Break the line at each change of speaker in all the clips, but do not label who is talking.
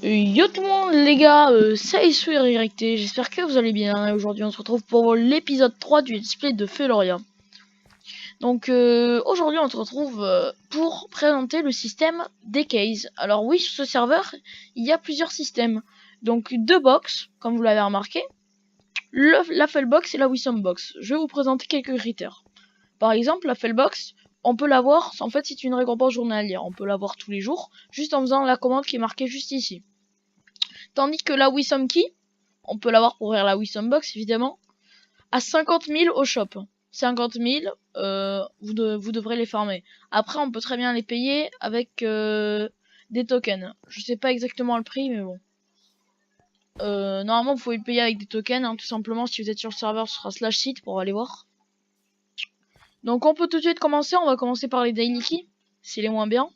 Yo tout le monde les gars, c'est SouRT, j'espère que vous allez bien et aujourd'hui on se retrouve pour l'épisode 3 du display de Feloria. Donc aujourd'hui on se retrouve pour présenter le système Decays. Alors oui, sur ce serveur il y a plusieurs systèmes, donc deux box comme vous l'avez remarqué, la Fellbox et la Wisdombox. Je vais vous présenter quelques critères. Par exemple la Fellbox, on peut l'avoir, en fait c'est une récompense journalière, on peut l'avoir tous les jours juste en faisant la commande qui est marquée juste ici. Tandis que la Wisdom Key, on peut l'avoir pour ouvrir la Wisdom Box évidemment, à 50 000 au shop. 50 000, vous devrez les farmer. Après on peut très bien les payer avec des tokens. Je sais pas exactement le prix mais bon. Normalement vous pouvez le payer avec des tokens, hein, tout simplement. Si vous êtes sur le serveur ce sera /site pour aller voir. Donc on peut tout de suite commencer, on va commencer par les daily keys, c'est les moins bien.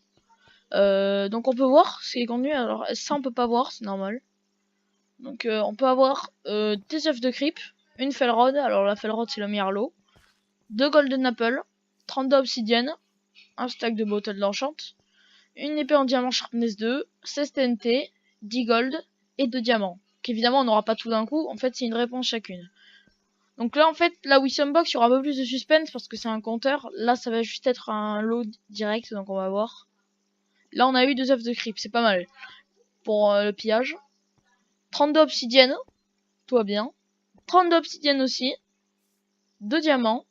Donc on peut voir c'est les contenus, alors ça on peut pas voir, c'est normal. Donc on peut avoir des œufs de creep, une Felrod, alors la Felrod c'est le meilleur lot, 2 Golden Apple, 32 obsidienne, un stack de bottle d'enchant, une épée en diamant Sharpness 2, 16 TNT, 10 gold et 2 diamants. Qu'évidemment on n'aura pas tout d'un coup, en fait c'est une réponse chacune. Donc là en fait la Wisdom Box il y aura un peu plus de suspense parce que c'est un compteur, là ça va juste être un lot direct donc on va voir. Là on a eu 2 œufs de creep, c'est pas mal pour le pillage. 32 obsidienne, tout va bien. 32 obsidienne aussi. 2 diamants.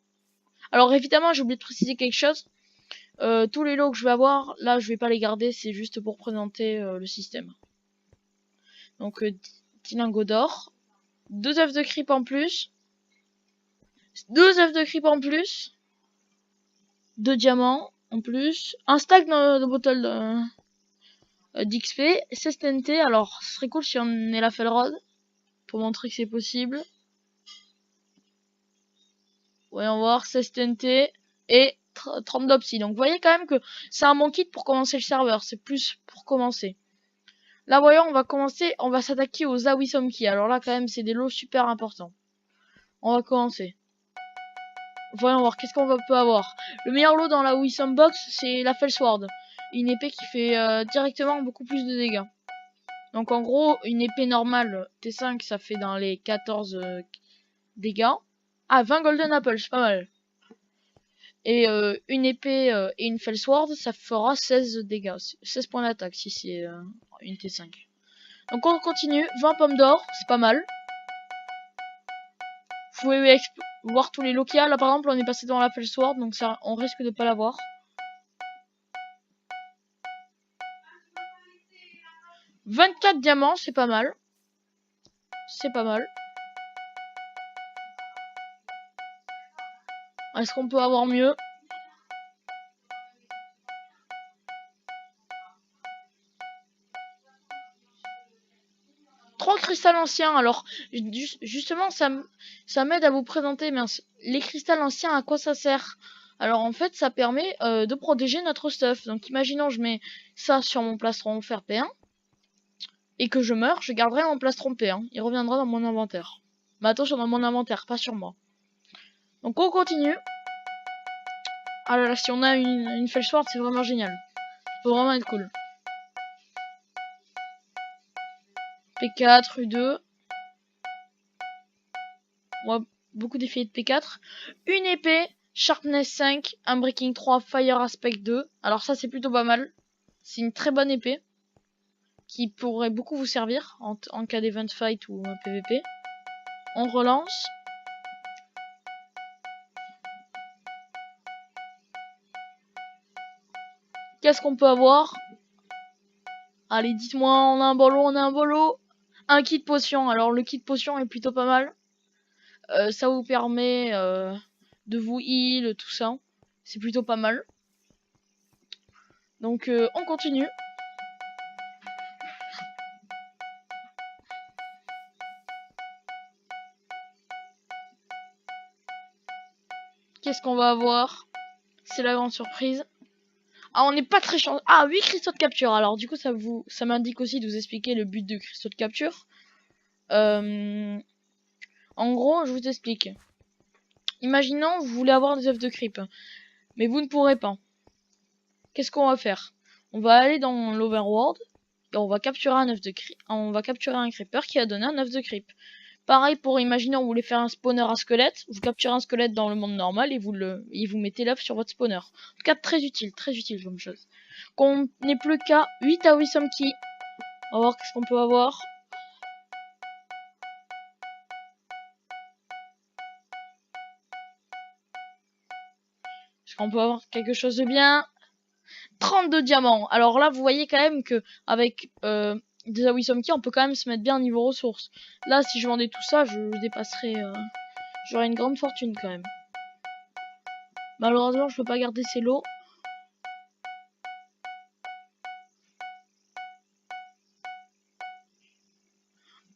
Alors évidemment j'ai oublié de préciser quelque chose. Tous les lots que je vais avoir, là je vais pas les garder, c'est juste pour présenter le système. Donc 10 lingots d'or. 2 œufs de creep en plus. 2 œufs de creep en plus. 2 diamants en plus. Un stack de bottle d'XP. 16 TNT. Alors ce serait cool si on est la Felrod. Pour montrer que c'est possible. Voyons voir, 16 TNT et 30 d'opsi. Donc vous voyez quand même que c'est un bon kit pour commencer le serveur. C'est plus pour commencer. Là voyons, on va commencer, on va s'attaquer aux Awisom Key. Alors là quand même c'est des lots super importants. On va commencer. Voyons voir, qu'est-ce qu'on peut avoir. Le meilleur lot dans la Wisdom Box c'est la Fellsword. Une épée qui fait directement beaucoup plus de dégâts. Donc en gros, une épée normale T5 ça fait dans les 14 dégâts. Ah, 20 Golden Apple, c'est pas mal. Et une épée et une Fellsword, ça fera 16 dégâts. 16 points d'attaque si c'est une T5. Donc on continue. 20 pommes d'or, c'est pas mal. Vous pouvez voir tous les lots qu'il y a. Là par exemple, on est passé dans la Fellsword, donc ça, on risque de pas l'avoir. « 24 diamants, c'est pas mal. C'est pas mal. Est-ce qu'on peut avoir mieux ? Cristal ancien, alors justement ça m'aide à vous présenter les cristals anciens, à quoi ça sert. Alors en fait ça permet de protéger notre stuff. Donc imaginons je mets ça sur mon plastron fer P1 et que je meurs, je garderai mon plastron P1, il reviendra dans mon inventaire. Mais attention, dans mon inventaire, pas sur moi. Donc on continue. Ah là là, si on a une Fellsword c'est vraiment génial, ça peut vraiment être cool. P4, U2. Ouais, beaucoup d'effets de P4. Une épée, Sharpness 5, Unbreaking 3, Fire Aspect 2. Alors ça c'est plutôt pas mal. C'est une très bonne épée qui pourrait beaucoup vous servir en cas d'event fight ou un PVP. On relance. Qu'est-ce qu'on peut avoir? Allez, dites-moi, on a un bolo, on a un bolo. Un kit potion. Alors le kit potion est plutôt pas mal. Ça vous permet de vous heal, tout ça. C'est plutôt pas mal. Donc on continue. Qu'est-ce qu'on va avoir? C'est la grande surprise. Ah, on n'est pas très chanceux. Ah, 8 cristaux de capture. Alors du coup ça m'indique aussi de vous expliquer le but de cristaux de capture. En gros, je vous explique. Imaginons, vous voulez avoir des œufs de creep, mais vous ne pourrez pas. Qu'est-ce qu'on va faire? On va aller dans l'overworld et on va capturer un œuf de on va capturer un creeper qui a donné un œuf de creep. Pareil pour, imaginer, on voulait faire un spawner à squelette, vous capturez un squelette dans le monde normal et vous mettez l'œuf sur votre spawner. En tout cas, très utile comme chose. Qu'on n'est plus qu'à 8 à 8 key. On va voir qu'est-ce qu'on peut avoir. Est-ce qu'on peut avoir quelque chose de bien? 32 diamants. Alors là, vous voyez quand même que avec des Awisome Key, on peut quand même se mettre bien niveau ressources. Là, si je vendais tout ça, je dépasserais... j'aurais une grande fortune quand même. Malheureusement, je peux pas garder ces lots.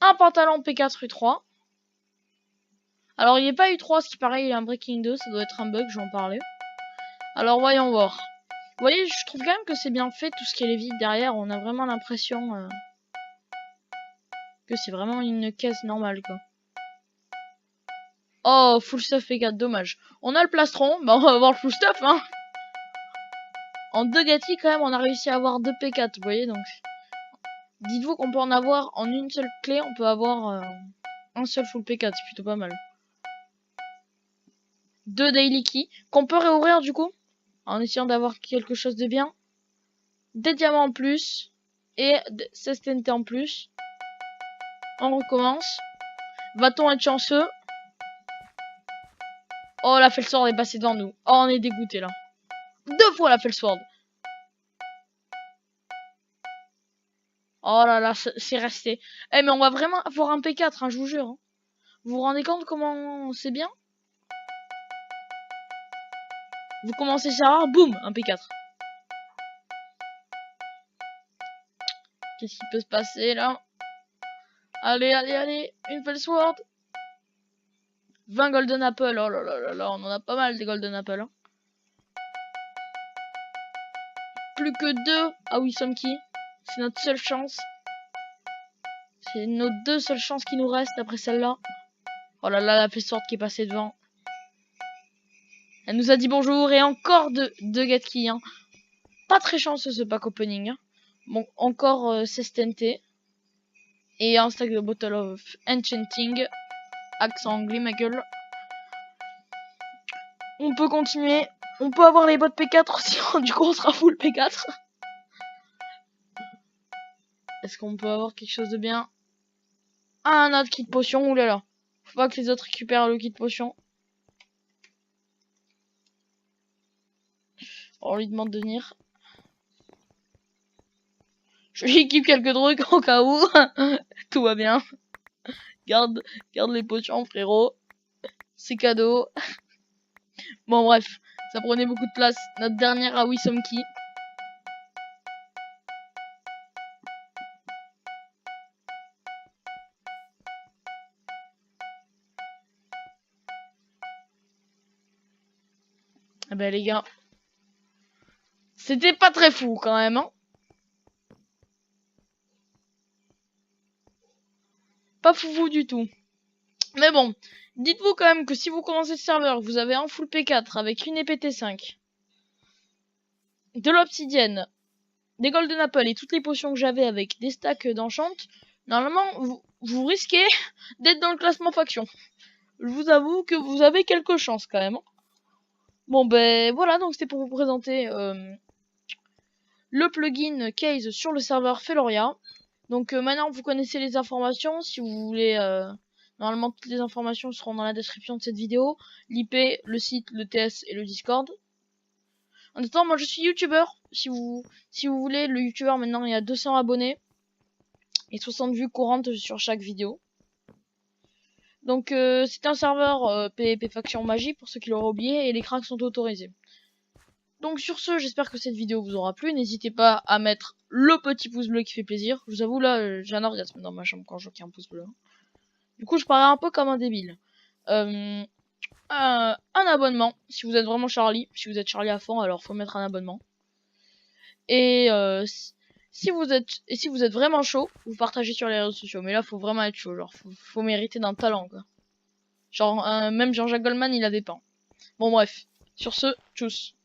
Un pantalon P4 U3. Alors, il n'est pas U3, ce qui paraît, il est un Breaking 2. Ça doit être un bug, je vais en parler. Alors, voyons voir. Vous voyez, je trouve quand même que c'est bien fait, tout ce qui est les vides derrière. On a vraiment l'impression que c'est vraiment une caisse normale, quoi. Oh, full stuff P4, dommage. On a le plastron, bah on va avoir le full stuff, hein. En 2 gâtis, quand même, on a réussi à avoir 2 P4, vous voyez, donc... Dites-vous qu'on peut en avoir en une seule clé, on peut avoir un seul full P4, c'est plutôt pas mal. 2 daily key, qu'on peut réouvrir du coup, en essayant d'avoir quelque chose de bien. Des diamants en plus, et 16 TNT en plus. On recommence. Va-t-on être chanceux? Oh, la Fellsword est passée devant nous. Oh, on est dégoûté là. 2 fois la Fellsword. Oh là là, c'est resté. Eh, mais on va vraiment avoir un P4, hein, je vous jure. Hein. Vous vous rendez compte comment c'est bien? Vous commencez ça, boum, un P4. Qu'est-ce qui peut se passer là? Allez, allez, allez, une Fellsword. 20 Golden Apple, oh là là là là, on en a pas mal des Golden Apple. Hein. Plus que 2 à Wisdom Key. C'est notre seule chance. C'est nos 2 seules chances qui nous restent après celle-là. Oh là là, la Fellsword qui est passée devant. Elle nous a dit bonjour et encore 2 get key. Hein. Pas très chanceux ce pack opening. Hein. Bon, encore 16 TNT. Et un stack de Bottle of Enchanting. Accent anglais, ma gueule. On peut continuer. On peut avoir les bottes P4 aussi. Du coup, on sera full P4. Est-ce qu'on peut avoir quelque chose de bien? Ah, un autre kit potion. Oulala. Faut pas que les autres récupèrent le kit potion. On lui demande de venir. Je lui équipe quelques trucs au cas où. Tout va bien. Garde les potions, frérot. C'est cadeau. Bon, bref. Ça prenait beaucoup de place. Notre dernière à Wisdom Key. Eh ben, les gars. C'était pas très fou, quand même, hein. Pas foufou du tout. Mais bon. Dites-vous quand même que si vous commencez ce serveur, vous avez un full P4 avec une épée T5. De l'obsidienne. Des golden apple et toutes les potions que j'avais avec des stacks d'enchant. Normalement, vous risquez d'être dans le classement faction. Je vous avoue que vous avez quelques chances quand même. Bon ben voilà, donc c'était pour vous présenter le plugin Case sur le serveur Feloria. Donc maintenant vous connaissez les informations. Si vous voulez, normalement toutes les informations seront dans la description de cette vidéo. L'IP, le site, le TS et le Discord. En attendant, moi je suis youtubeur. Si vous voulez, le youtubeur maintenant il y a 200 abonnés et 60 vues courantes sur chaque vidéo. Donc c'est un serveur PvP faction magie pour ceux qui l'auraient oublié et les cracks sont autorisés. Donc sur ce, j'espère que cette vidéo vous aura plu. N'hésitez pas à mettre le petit pouce bleu qui fait plaisir. Je vous avoue là, j'ai un orgasme dans ma chambre quand je vois qu'il y a un pouce bleu. Du coup, je parais un peu comme un débile. Un abonnement si vous êtes vraiment Charlie. Si vous êtes Charlie à fond, alors faut mettre un abonnement. Et si vous êtes vraiment chaud, vous partagez sur les réseaux sociaux. Mais là, faut vraiment être chaud. Genre, faut mériter d'un talent, quoi. Genre, même Jean-Jacques Goldman, il a des pains. Bon, bref. Sur ce, tchuss.